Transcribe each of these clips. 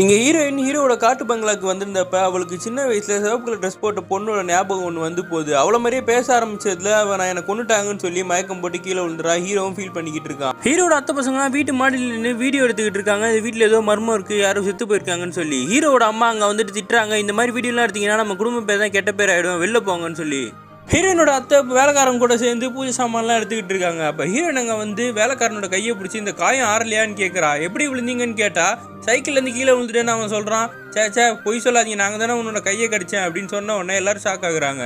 இங்கே ஹீரோவோட காட்டு பங்களாக்கு வந்திருந்தப்ப அவளுக்கு சின்ன வயசுல சிவப்பு கலர் ட்ரெஸ் போட்ட பொண்ணோட ஞாபகம் ஒன்று வந்து போகுது. அவளை மாதிரியே பேச ஆரம்பிச்சதுல அவன் நான் என்னை கொண்டுட்டாங்கன்னு சொல்லி மயக்கம் போட்டு கீழே விழுந்துறா. ஹீரோவும் ஃபீல் பண்ணிக்கிட்டு இருக்கான். ஹீரோட அத்தை பசங்க வீட்டு மாடியில் நின்று வீடியோ எடுத்துக்கிட்டு இருக்காங்க. இந்த வீட்டில் ஏதோ மர்மம் இருக்கு, யாரும் செத்து போயிருக்காங்கன்னு சொல்லி. ஹீரோட அம்மா அங்கே வந்துட்டு திட்டுறாங்க, இந்த மாதிரி வீடியோலாம் எடுத்தீங்கன்னா நம்ம குடும்ப பேர் தான் கெட்ட பேர் ஆயிடும், வெளில போங்கன்னு சொல்லி. ஹீரோயினோட அத்தை வேலைக்காரங்க கூட சேர்ந்து பூஜை சாமான்லாம் எடுத்துக்கிட்டு இருக்காங்க. அப்போ ஹீரோயின் அங்கே வந்து வேலைக்காரனோட கையை பிடிச்சி இந்த காயம் ஆறலையான்னு கேட்குறா. எப்படி விழுந்தீங்கன்னு கேட்டா சைக்கிள்லேருந்து கீழே விழுந்துட்டேன்னு அவன் சொல்கிறான். சே பொய் சொல்லாதீங்க, நாங்கள் தானே உன்னோட கையை கடிச்சேன் அப்படின்னு சொன்ன உடனே எல்லாரும் ஷாக் ஆகுறாங்க.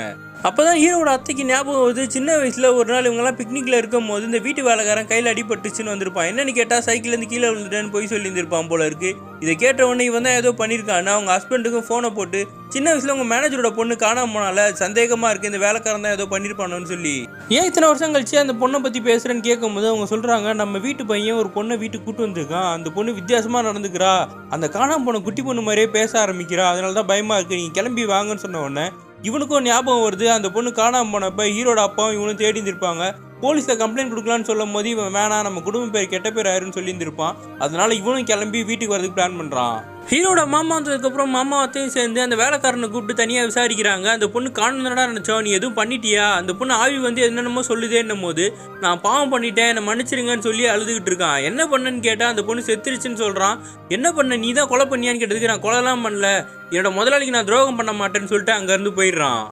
அப்போ தான் ஹீரோட அத்தைக்கு ஞாபகம் வருது, சின்ன வயசில் ஒரு நாள் இவங்கெல்லாம் பிக்னிக்கில் இருக்கும் போது இந்த வீட்டு வேலைக்காரன் கையில் அடிபட்டுச்சுன்னு வந்திருப்பான். என்னன்னு கேட்டால் சைக்கிள்லேருந்து கீழே விழுந்துட்டேன்னு பொய் சொல்லியிருந்திருப்பான் போல இருக்கு. இதை கேட்ட உடனே இவன் தான் ஏதோ பண்ணியிருக்கான்னு அவங்க ஹஸ்பண்டுக்கும் ஃபோனை போட்டு சின்ன வயசுல உங்க மேனேஜரோட பொண்ணு காணாம போனால சந்தேகமா இருக்கு, இந்த வேலைக்காரன் தான் ஏதோ பண்ணிருப்பானோன்னு சொல்லி. ஏன் இத்தனை வருஷம் கழிச்சு அந்த பொண்ணை பத்தி பேசுறேன்னு கேட்கும் போது அவங்க சொல்றாங்க, நம்ம வீட்டு பையன் ஒரு பொண்ணை வீட்டுக்கு கூட்டு வந்திருக்கான், அந்த பொண்ணு வித்தியாசமா நடந்துக்கிறா, அந்த காணாம போன குட்டி பொண்ணு மாதிரியே பேச ஆரம்பிக்கிறா, அதனாலதான் பயமா இருக்கு, நீங்க கிளம்பி வாங்கன்னு சொன்ன உடனே இவனுக்கும் ஞாபகம் வருது, அந்த பொண்ணு காணாம போனப்ப ஹீரோட அப்பாவும் இவனும் தேடி இருந்திருப்பாங்க. போலீஸ்ல கம்ப்ளைண்ட் கொடுக்கலான்னு சொல்லும் போது இவன் வேணாம், நம்ம குடும்ப பேர் கெட்ட பேர் ஆயிருன்னு சொல்லி இருந்திருப்பான். அதனால இவனும் கிளம்பி வீட்டுக்கு வரதுக்கு பிளான் பண்றான். ஹீரோட மாமா வந்ததுக்கப்புறம் மாமாவத்தையும் சேர்ந்து அந்த வேலைக்காரனை கூப்பிட்டு தனியாக விசாரிக்கிறாங்க. அந்த பொண்ணு காணணும்னா நினச்சோம், நீ எதுவும் பண்ணிட்டியா, அந்த பொண்ணு ஆவி வந்து என்னென்னமோ சொல்லுதேன்னும் போது நான் பாவம் பண்ணிட்டேன், என்னை மன்னிச்சிருங்கன்னு சொல்லி அழுதுகிட்டு இருக்கான். என்ன பண்ணன்னு கேட்டால் அந்த பொண்ணு செத்துருச்சுன்னு சொல்கிறான். என்ன பண்ண, நீ தான் கொலை பண்ணியான்னு கேட்டதுக்கு நான் கொலைலாம் பண்ணல, என்னோட முதலாளிக்கு நான் துரோகம் பண்ண மாட்டேன்னு சொல்லிட்டு அங்கேருந்து போயிடுறான்.